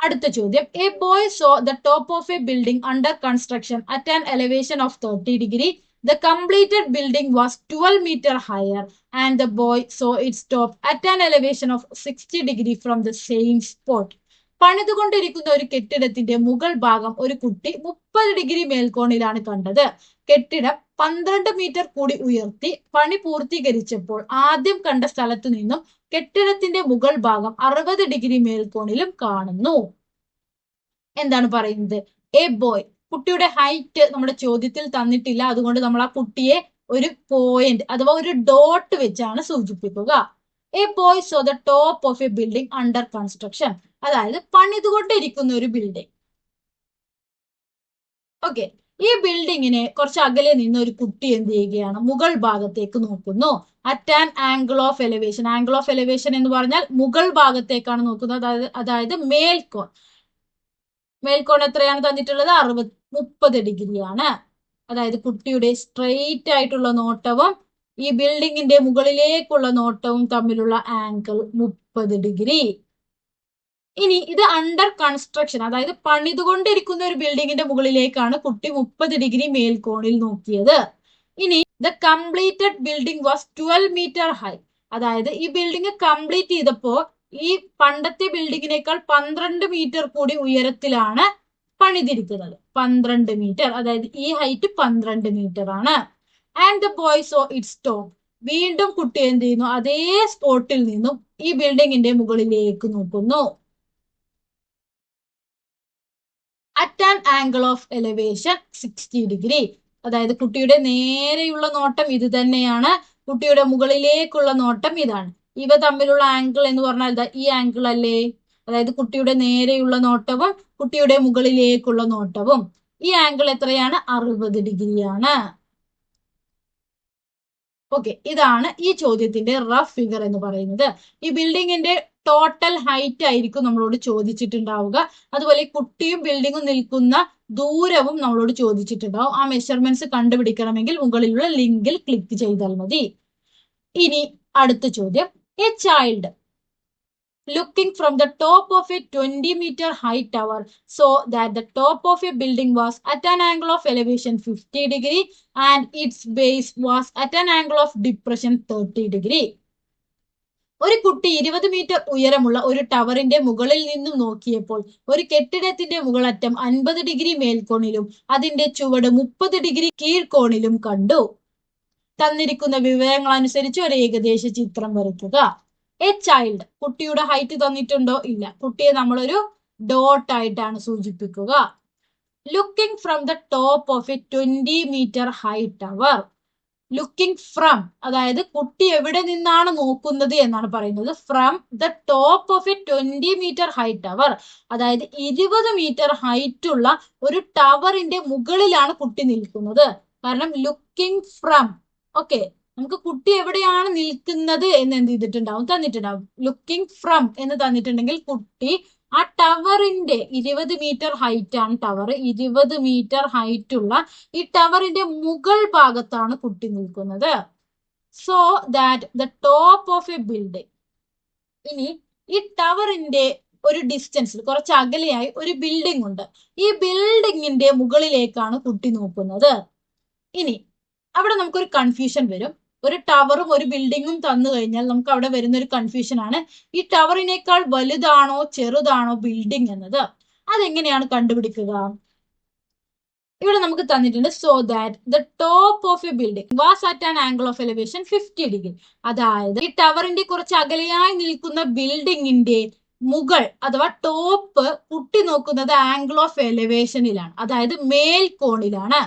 അടുത്ത ചോദ്യം, A boy saw the top of a building under construction at an elevation of 30 degree. The completed building was 12 meter higher and the boy saw its top at an elevation of 60 degree from the same spot. പണിതുകൊണ്ടിരിക്കുന്ന ഒരു കെട്ടിടത്തിന്റെ മുകൾ ഭാഗം ഒരു കുട്ടി 30 degree മേൽക്കോണിലാണ് കണ്ടത്. കെട്ടിടം 12 metre കൂടി ഉയർത്തി പണി പൂർത്തീകരിച്ചപ്പോൾ ആദ്യം കണ്ട സ്ഥലത്തു നിന്നും കെട്ടിടത്തിന്റെ മുകൾ ഭാഗം 60 ഡിഗ്രി മേൽക്കോണിലും കാണുന്നു. എന്താണ് പറയുന്നത്? എ ബോയ്, കുട്ടിയുടെ ഹൈറ്റ് നമ്മുടെ ചോദ്യത്തിൽ തന്നിട്ടില്ല, അതുകൊണ്ട് നമ്മൾ ആ കുട്ടിയെ ഒരു പോയിന്റ് അഥവാ ഒരു ഡോട്ട് വെച്ചാണ് സൂചിപ്പിക്കുക. A boy saw the top of a building under construction, അതായത് പണിതുകൊണ്ടിരിക്കുന്ന ഒരു ബിൽഡിംഗ്. ഓക്കെ, ഈ ബിൽഡിങ്ങിനെ കുറച്ച് അകലെ നിന്ന് ഒരു കുട്ടി എന്ത് ചെയ്യുകയാണ്? മുകൾ ഭാഗത്തേക്ക് നോക്കുന്നു. At an angle of elevation. Angle of elevation എന്ന് പറഞ്ഞാൽ മുകൾ ഭാഗത്തേക്കാണ് നോക്കുന്നത്, അതായത് മേൽക്കോൺ. മേൽക്കോൺ എത്രയാണ് തന്നിട്ടുള്ളത്? 30 ഡിഗ്രിയാണ്. അതായത് കുട്ടിയുടെ സ്ട്രെയിറ്റ് ആയിട്ടുള്ള നോട്ടവും ഈ ബിൽഡിങ്ങിന്റെ മുകളിലേക്കുള്ള നോട്ടവും തമ്മിലുള്ള ആംഗിൾ 30 ഡിഗ്രി. ഇനി ഇത് അണ്ടർ കൺസ്ട്രക്ഷൻ, അതായത് പണിതുകൊണ്ടിരിക്കുന്ന ഒരു ബിൽഡിങ്ങിന്റെ മുകളിലേക്കാണ് കുട്ടി 30 ഡിഗ്രി മേൽക്കോണിൽ നോക്കിയത്. ഇനി the completed building was 12 metre high, അതായത് ഈ ബിൽഡിംഗ് കംപ്ലീറ്റ് ചെയ്തപ്പോ ഈ പണ്ടത്തെ ബിൽഡിങ്ങിനേക്കാൾ 12 മീറ്റർ കൂടി ഉയരത്തിലാണ് പണിതിരിക്കുന്നത്. 12 മീറ്റർ, അതായത് ഈ ഹൈറ്റ് 12 മീറ്റർ ആണ്. And the boy so it's top, വീണ്ടും കുട്ടി എന്ത് ചെയ്യുന്നു? അതേ സ്പോട്ടിൽ നിന്നും ഈ ബിൽഡിങ്ങിന്റെ മുകളിലേക്ക് നോക്കുന്നു. At an angle of elevation 60 degree, അതായത് കുട്ടിയുടെ നേരെയുള്ള നോട്ടം ഇത് തന്നെയാണ്, കുട്ടിയുടെ മുകളിലേക്കുള്ള നോട്ടം ഇതാണ്. ഇവ തമ്മിലുള്ള ആംഗിൾ എന്ന് പറഞ്ഞാൽ ഈ ആംഗിൾ അല്ലേ? അതായത് കുട്ടിയുടെ നേരെയുള്ള നോട്ടവും കുട്ടിയുടെ മുകളിലേക്കുള്ള നോട്ടവും. ഈ ആംഗിൾ എത്രയാണ്? 60 ഡിഗ്രിയാണ്. ഓക്കെ, ഇതാണ് ഈ ചോദ്യത്തിന്റെ റഫ് ഫിഗർ എന്ന് പറയുന്നത്. ഈ ബിൽഡിങ്ങിന്റെ ടോട്ടൽ ഹൈറ്റ് ആയിരിക്കും നമ്മളോട് ചോദിച്ചിട്ടുണ്ടാവുക. അതുപോലെ കുട്ടിയും ബിൽഡിങ്ങും നിൽക്കുന്ന ദൂരവും നമ്മളോട് ചോദിച്ചിട്ടുണ്ടാവും. ആ മെഷർമെന്റ്സ് കണ്ടുപിടിക്കണമെങ്കിൽ മുകളിലുള്ള ലിങ്കിൽ ക്ലിക്ക് ചെയ്താൽ മതി. ഇനി അടുത്ത ചോദ്യം, A child looking from the top of a 20 meter high tower saw that the top of a building was at an angle of elevation 50 degree and its base was at an angle of depression 30 degree. ഒരു കുട്ടി 20 metre ഉയരമുള്ള ഒരു ടവറിന്റെ മുകളിൽ നിന്നും നോക്കിയപ്പോൾ ഒരു കെട്ടിടത്തിന്റെ മുകളറ്റം 50 degree മേൽക്കോണിലും അതിന്റെ ചുവട് 30 ഡിഗ്രി കീഴ്ക്കോണിലും കണ്ടു. തന്നിരിക്കുന്ന വിവരങ്ങൾ അനുസരിച്ച് ഒരു ഏകദേശ ചിത്രം വരയ്ക്കുക. എ ചൈൽഡ്, കുട്ടിയുടെ ഹൈറ്റ് തന്നിട്ടുണ്ടോ? ഇല്ല. കുട്ടിയെ നമ്മളൊരു ഡോട്ട് ആയിട്ടാണ് സൂചിപ്പിക്കുക. Looking from the top of a 20 metre high tower. Looking from, അതായത് കുട്ടി എവിടെ നിന്നാണ് നോക്കുന്നത് എന്നാണ് പറയുന്നത്. From the top of a 20 metre high tower, അതായത് 20 മീറ്റർ ഹൈറ്റ് ഉള്ള ഒരു ടവറിന്റെ മുകളിലാണ് കുട്ടി നിൽക്കുന്നത്. കാരണം ലുക്കിംഗ് ഫ്രം, ഓക്കെ, നമുക്ക് കുട്ടി എവിടെയാണ് നിൽക്കുന്നത് എന്ന് എന്ത് ചെയ്തിട്ടുണ്ടാവും? തന്നിട്ടുണ്ടാവും. ലുക്കിംഗ് ഫ്രം എന്ന് തന്നിട്ടുണ്ടെങ്കിൽ കുട്ടി ആ ടവറിന്റെ 20 മീറ്റർ ഹൈറ്റ് ആണ് ടവർ. 20 മീറ്റർ ഹൈറ്റ് ഉള്ള ഈ ടവറിന്റെ മുകൾ ഭാഗത്താണ് കുട്ടി നിൽക്കുന്നത്. So that the top of a building. ഇനി ഈ ടവറിന്റെ ഒരു ഡിസ്റ്റൻസിൽ കുറച്ച് അകലെയായി ഒരു ബിൽഡിംഗ് ഉണ്ട്. ഈ ബിൽഡിങ്ങിന്റെ മുകളിലേക്കാണ് കുട്ടി നോക്കുന്നത്. ഇനി അവിടെ നമുക്കൊരു കൺഫ്യൂഷൻ വരും. ഒരു ടവറും ഒരു ബിൽഡിങ്ങും തന്നു കഴിഞ്ഞാൽ നമുക്ക് അവിടെ വരുന്ന ഒരു കൺഫ്യൂഷൻ ആണ്, ഈ ടവറിനേക്കാൾ വലുതാണോ ചെറുതാണോ ബിൽഡിംഗ് എന്നത്. അതെങ്ങനെയാണ് കണ്ടുപിടിക്കുക? ഇവിടെ നമുക്ക് തന്നിട്ടുണ്ട്, so that the top of a building was at an angle of elevation 50 degree. അതായത് ഈ ടവറിന്റെ കുറച്ച് അകലെയായി നിൽക്കുന്ന ബിൽഡിങ്ങിന്റെ മുകൾ അഥവാ ടോപ്പ് കുട്ടി നോക്കുന്നത് ആംഗിൾ ഓഫ് എലിവേഷനിലാണ്, അതായത് മേൽക്കോണിലാണ്.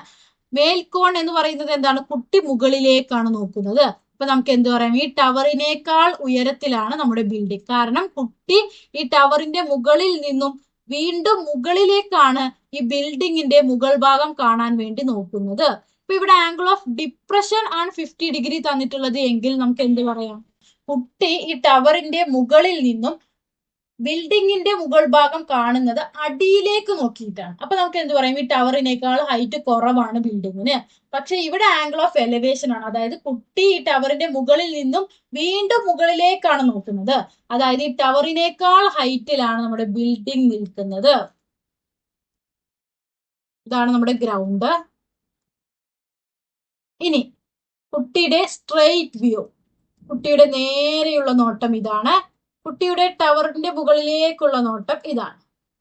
മേൽക്കോൺ എന്ന് പറയുന്നത് എന്താണ്? കുട്ടി മുകളിലേക്കാണ് നോക്കുന്നത്. അപ്പൊ നമുക്ക് എന്ത് പറയാം? ഈ ടവറിനേക്കാൾ ഉയരത്തിലാണ് നമ്മുടെ ബിൽഡിംഗ്. കാരണം കുട്ടി ഈ ടവറിന്റെ മുകളിൽ നിന്നും വീണ്ടും മുകളിലേക്കാണ് ഈ ബിൽഡിങ്ങിന്റെ മുകൾ ഭാഗം കാണാൻ വേണ്ടി നോക്കുന്നത്. അപ്പൊ ഇവിടെ ആംഗിൾ ഓഫ് ഡിപ്രഷൻ ആണ് 50 ഡിഗ്രി തന്നിട്ടുള്ളത് എങ്കിൽ നമുക്ക് എന്ത് പറയാം? കുട്ടി ഈ ടവറിന്റെ മുകളിൽ നിന്നും ബിൽഡിങ്ങിന്റെ മുകൾ ഭാഗം കാണുന്നത് അടിയിലേക്ക് നോക്കിയിട്ടാണ്. അപ്പൊ നമുക്ക് എന്ത് പറയും, ഈ ടവറിനേക്കാൾ ഹൈറ്റ് കുറവാണ് ബിൽഡിങ്ങിന്. പക്ഷെ ഇവിടെ ആംഗിൾ ഓഫ് എലിവേഷൻ ആണ്, അതായത് കുട്ടി ഈ ടവറിന്റെ മുകളിൽ നിന്നും വീണ്ടും മുകളിലേക്കാണ് നോക്കുന്നത്. അതായത് ഈ ടവറിനേക്കാൾ ഹൈറ്റിലാണ് നമ്മുടെ ബിൽഡിംഗ് നിൽക്കുന്നത്. ഇതാണ് നമ്മുടെ ഗ്രൗണ്ട്. ഇനി കുട്ടിയുടെ സ്ട്രെയിറ്റ് വ്യൂ, കുട്ടിയുടെ നേരെയുള്ള നോട്ടം ഇതാണ്. കുട്ടിയുടെ ടവറിന്റെ മുകളിലേക്കുള്ള നോട്ടം ഇതാണ്.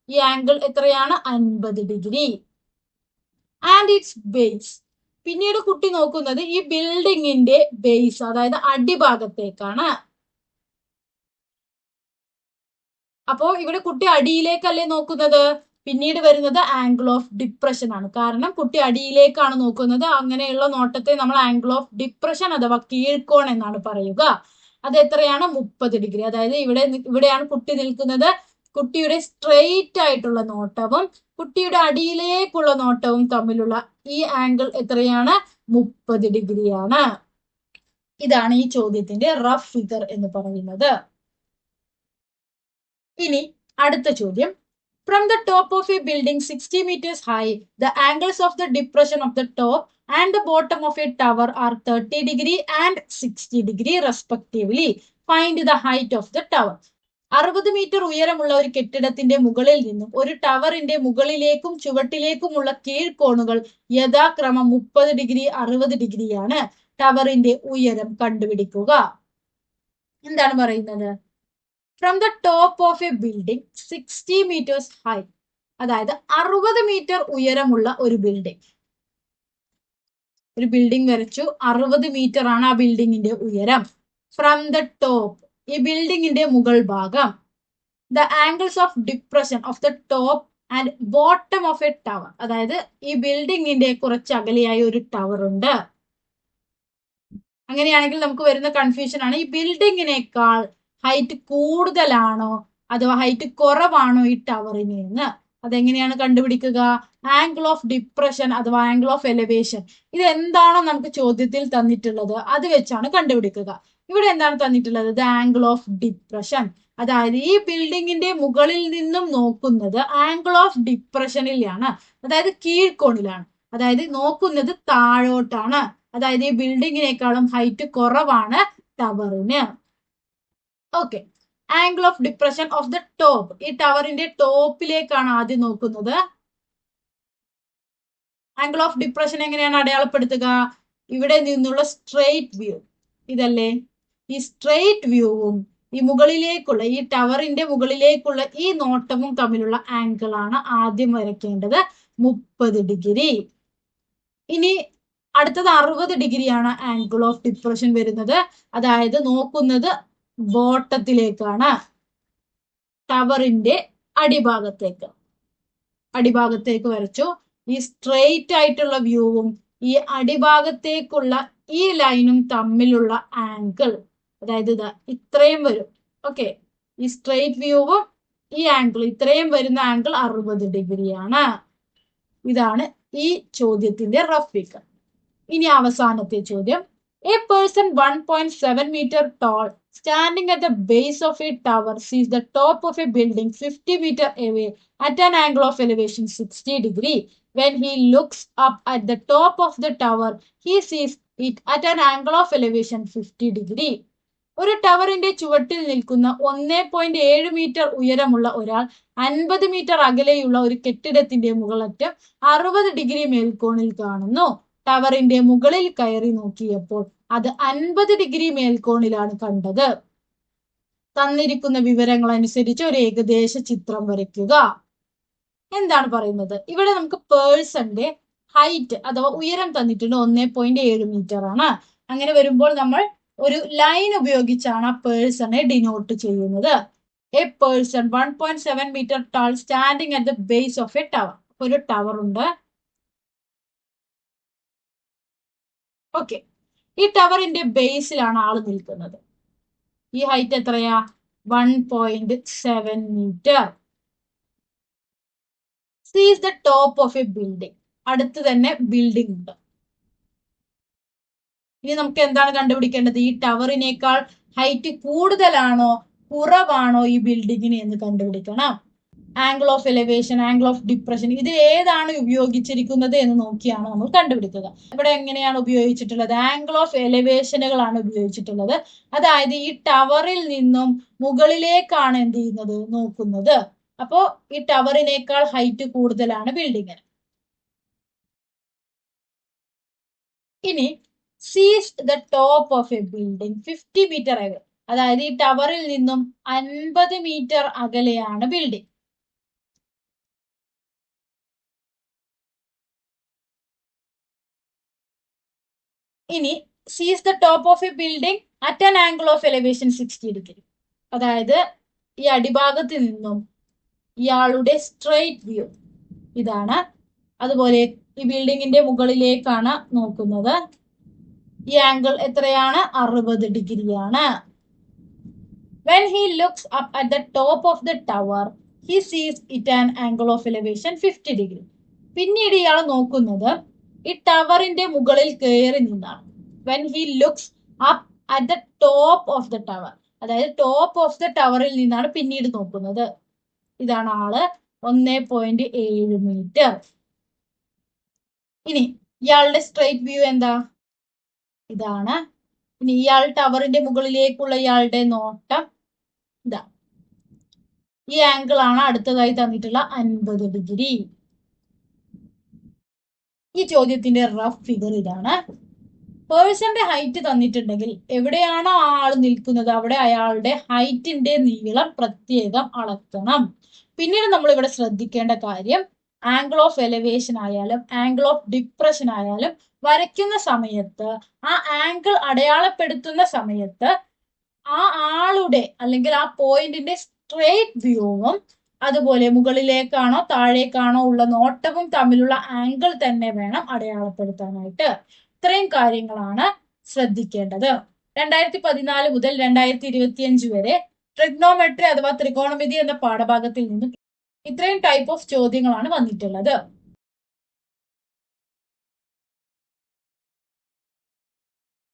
ഈ ആംഗിൾ എത്രയാണ്? 50 ഡിഗ്രി. ആൻഡ് ഇറ്റ്സ് ബേസ്, പിന്നീട് കുട്ടി നോക്കുന്നത് ഈ ബിൽഡിങ്ങിന്റെ ബേസ്, അതായത് അടിഭാഗത്തേക്കാണ്. അപ്പോ ഇവിടെ കുട്ടി അടിയിലേക്കല്ലേ നോക്കുന്നത്? പിന്നീട് വരുന്നത് ആംഗിൾ ഓഫ് ഡിപ്രഷൻ ആണ്. കാരണം കുട്ടി അടിയിലേക്കാണ് നോക്കുന്നത്. അങ്ങനെയുള്ള നോട്ടത്തെ നമ്മൾ ആംഗിൾ ഓഫ് ഡിപ്രഷൻ അഥവാ കീഴ്ക്കോൺ എന്നാണ് പറയുക. അത് എത്രയാണ്? 30 ഡിഗ്രി. അതായത് ഇവിടെയാണ് കുട്ടി നിൽക്കുന്നത്. കുട്ടിയുടെ സ്ട്രെയിറ്റ് ആയിട്ടുള്ള നോട്ടവും കുട്ടിയുടെ അടിയിലേക്കുള്ള നോട്ടവും തമ്മിലുള്ള ഈ ആംഗിൾ എത്രയാണ്? 30 ഡിഗ്രിയാണ്. ഇതാണ് ഈ ചോദ്യത്തിന്റെ റഫ് ഫിഗർ എന്ന് പറയുന്നത്. ഇനി അടുത്ത ചോദ്യം, from the top of a building 60 meters high, the angles of the depression of the top and the bottom of a tower are 30 degree and 60 degree respectively. Find the height of the tower. 60 metre ഉയരമുള്ള ഒരു കെട്ടിടത്തിന്റെ മുകളിൽ നിന്നും ഒരു ടവറിന്റെ മുകളിലേക്കും ചുവട്ടിലേക്കുമുള്ള കീഴ്ക്കോണുകൾ യഥാക്രമം 30 degree 60 ഡിഗ്രിയാണ്. ടവറിന്റെ ഉയരം കണ്ടുപിടിക്കുക. എന്താണ് പറയുന്നത്? From the top of a building 60 meters high, അതായത് 60 മീറ്റർ ഉയരമുള്ള ഒരു ബിൽഡിംഗ് വരച്ചു. 60 മീറ്റർ ആണ് ആ ബിൽഡിങ്ങിന്റെ ഉയരം. ഫ്രം ദ ടോപ്പ്, ഈ ബിൽഡിങ്ങിന്റെ മുകൾ ഭാഗം. The angles of depression of the top and bottom of a tower, അതായത് ഈ ബിൽഡിങ്ങിന്റെ കുറച്ച് അകലെയായി ഒരു ടവർ ഉണ്ട്. അങ്ങനെയാണെങ്കിൽ നമുക്ക് വരുന്ന കൺഫ്യൂഷൻ ആണ്, ഈ ബിൽഡിങ്ങിനേക്കാൾ ഹൈറ്റ് കൂടുതലാണോ അഥവാ ഹൈറ്റ് കുറവാണോ ഈ ടവറിന് എന്ന്. അതെങ്ങനെയാണ് കണ്ടുപിടിക്കുക? ആംഗിൾ ഓഫ് ഡിപ്രഷൻ അഥവാ ആംഗിൾ ഓഫ് എലിവേഷൻ, ഇത് എന്താണോ നമുക്ക് ചോദ്യത്തിൽ തന്നിട്ടുള്ളത് അത് വെച്ചാണ് കണ്ടുപിടിക്കുക. ഇവിടെ എന്താണ് തന്നിട്ടുള്ളത്? ദ ആംഗിൾ ഓഫ് ഡിപ്രഷൻ, അതായത് ഈ ബിൽഡിങ്ങിന്റെ മുകളിൽ നിന്നും നോക്കുന്നത് ആംഗിൾ ഓഫ് ഡിപ്രഷനിലാണ്, അതായത് കീഴ്ക്കോണിലാണ്. അതായത് നോക്കുന്നത് താഴോട്ടാണ്. അതായത് ഈ ബിൽഡിങ്ങിനേക്കാളും ഹൈറ്റ് കുറവാണ് ടവറിന്. Okay, angle of depression of the top, ഈ ടവറിന്റെ ടോപ്പിലേക്കാണ് ആദ്യം നോക്കുന്നത്. ആംഗിൾ ഓഫ് ഡിപ്രഷൻ എങ്ങനെയാണ് അടയാളപ്പെടുത്തുക? ഇവിടെ നിന്നുള്ള സ്ട്രെയിറ്റ് വ്യൂ ഇതല്ലേ, ഈ സ്ട്രെയിറ്റ് വ്യൂവും ഈ മുകളിലേക്കുള്ള ഈ ടവറിന്റെ മുകളിലേക്കുള്ള ഈ നോട്ടവും തമ്മിലുള്ള ആംഗിൾ ആണ് ആദ്യം വരയ്ക്കേണ്ടത്, 30 ഡിഗ്രി. ഇനി അടുത്തത് 60 ഡിഗ്രിയാണ് ആംഗിൾ ഓഫ് ഡിപ്രഷൻ വരുന്നത്. അതായത് നോക്കുന്നത് ബോട്ടത്തിലേക്കാണ്, ടവറിന്റെ അടിഭാഗത്തേക്ക് വരച്ചു. ഈ സ്ട്രെയിറ്റ് ആയിട്ടുള്ള വ്യൂവും ഈ അടിഭാഗത്തേക്കുള്ള ഈ ലൈനും തമ്മിലുള്ള ആംഗിൾ, അതായത് ഇത്രയും വരും. ഓക്കെ, ഈ സ്ട്രെയിറ്റ് വ്യൂവും ഈ ആംഗിൾ ഇത്രയും വരുന്ന ആംഗിൾ 60 ഡിഗ്രിയാണ്. ഇതാണ് ഈ ചോദ്യത്തിന്റെ റഫ് ഫിഗർ. ഇനി അവസാനത്തെ ചോദ്യം, a person 1.7 meter tall standing at the base of a tower sees the top of a building 50 meter away at an angle of elevation 60 degree. When he looks up at the top of the tower, he sees it at an angle of elevation 50 degree. ഒരു ടവറിന്റെ ചുവട്ടിൽ നിൽക്കുന്ന 1.7 metre ഉയരമുള്ള ഒരാൾ 50 metre അകലെയുള്ള ഒരു കെട്ടിടത്തിന്റെ മുകളറ്റം 60 degree മേൽക്കോണിൽ കാണുന്നു. ടവറിന്റെ മുകളിൽ കയറി നോക്കിയപ്പോൾ അത് 50 ഡിഗ്രി മേൽക്കോണിലാണ് കണ്ടത്. തന്നിരിക്കുന്ന വിവരങ്ങൾ അനുസരിച്ച് ഒരു ഏകദേശ ചിത്രം വരയ്ക്കുക. എന്താണ് പറയുന്നത്? ഇവിടെ നമുക്ക് പേഴ്സന്റെ ഹൈറ്റ് അഥവാ ഉയരം തന്നിട്ടുണ്ട്, 1.7 മീറ്റർ ആണ്. അങ്ങനെ വരുമ്പോൾ നമ്മൾ ഒരു ലൈൻ ഉപയോഗിച്ചാണ് ആ പേഴ്സണെ ഡിനോട്ട് ചെയ്യുന്നത്. A person 1.7 metre tall standing at the base of a tower. ഒരു ടവർ ഉണ്ട്. ഓക്കെ, ഈ ടവറിന്റെ ബേസിലാണ് ആള് നിൽക്കുന്നത്. ഈ ഹൈറ്റ് എത്രയാ? 1.7 മീറ്റർ. സീസ് the top of a building, അടുത്ത് തന്നെ ബിൽഡിംഗ് ഉണ്ട്. ഇനി നമുക്ക് എന്താണ് കണ്ടുപിടിക്കേണ്ടത്? ഈ ടവറിനേക്കാൾ ഹൈറ്റ് കൂടുതലാണോ കുറവാണോ ഈ ബിൽഡിങ്ങിന് എന്ന് കണ്ടുപിടിക്കണം. Angle of elevation, angle of depression, ഇത് ഏതാണ് ഉപയോഗിച്ചിരിക്കുന്നത് എന്ന് നോക്കിയാണ് നമ്മൾ കണ്ടുപിടിക്കുക. ഇവിടെ എങ്ങനെയാണ് ഉപയോഗിച്ചിട്ടുള്ളത്? ആംഗിൾ ഓഫ് എലിവേഷനുകളാണ് ഉപയോഗിച്ചിട്ടുള്ളത്. അതായത് ഈ ടവറിൽ നിന്നും മുകളിലേക്കാണ് എന്ത് ചെയ്യുന്നത്, നോക്കുന്നത്. അപ്പോ ഈ ടവറിനേക്കാൾ ഹൈറ്റ് കൂടുതലാണ് ബിൽഡിങ്ങിന്. ഇനി sees the top of a building 50 metre അകലെ, അതായത് ഈ ടവറിൽ നിന്നും 50 മീറ്റർ അകലെയാണ് ബിൽഡിംഗ്. ഇനി sees the top of a building at an angle of elevation 60 degree, അതായത് ഈ അടിഭാഗത്ത് നിന്നും ഇയാളുടെ സ്ട്രെയിറ്റ് വ്യൂ ഇതാണ്. അതുപോലെ ഈ ബിൽഡിങ്ങിന്റെ മുകളിലേക്കാണ് നോക്കുന്നത്. ഈ ആംഗിൾ എത്രയാണ്? 60 ഡിഗ്രിയാണ്. When he looks up at the top of the tower, he sees it an angle of elevation 50 degree. പിന്നീട് ഇയാൾ നോക്കുന്നത് ഈ ടവറിന്റെ മുകളിൽ കയറി നിന്നാണ്. When he looks up at the top of the tower, അതായത് ടോപ്പ് ഓഫ് ദ ടവറിൽ നിന്നാണ് പിന്നീട് നോക്കുന്നത്. ഇതാണ് ആള്, 1.7 മീറ്റർ. ഇനി ഇയാളുടെ സ്ട്രെയിറ്റ് വ്യൂ എന്താ? ഇതാണ്. ഇനി ഇയാൾ ടവറിന്റെ മുകളിലേക്കുള്ള ഇയാളുടെ നോട്ടം ഇതാ. ഈ ആംഗിൾ ആണ് അടുത്തതായി തന്നിട്ടുള്ള 50 ഡിഗ്രി. ഈ ചോദ്യത്തിന്റെ റഫ് ഫിഗർ ഇതാണ്. പേഴ്സന്റെ ഹൈറ്റ് തന്നിട്ടുണ്ടെങ്കിൽ എവിടെയാണോ ആ ആൾ നിൽക്കുന്നത് അവിടെ അയാളുടെ ഹൈറ്റിന്റെ നീളം പ്രത്യേകം അളക്കണം. പിന്നീട് നമ്മൾ ഇവിടെ ശ്രദ്ധിക്കേണ്ട കാര്യം, ആംഗിൾ ഓഫ് എലിവേഷൻ ആയാലും ആംഗിൾ ഓഫ് ഡിപ്രഷൻ ആയാലും വരയ്ക്കുന്ന സമയത്ത്, ആ ആംഗിൾ അടയാളപ്പെടുത്തുന്ന സമയത്ത് ആ ആളുടെ അല്ലെങ്കിൽ ആ പോയിന്റിന്റെ സ്ട്രെയിറ്റ് വ്യൂവും അതുപോലെ മുകളിലേക്കാണോ താഴേക്കാണോ ഉള്ള നോട്ടവും തമ്മിലുള്ള ആംഗിൾ തന്നെ വേണം അടയാളപ്പെടുത്താനായിട്ട്. ഇത്രയും കാര്യങ്ങളാണ് ശ്രദ്ധിക്കേണ്ടത്. 2014 മുതൽ 2025 വരെ ട്രിഗ്നോമെട്രി അഥവാ ത്രികോണമിതി എന്ന പാഠഭാഗത്തിൽ നിന്നും ഇത്രയും ടൈപ്പ് ഓഫ് ചോദ്യങ്ങളാണ് വന്നിട്ടുള്ളത്.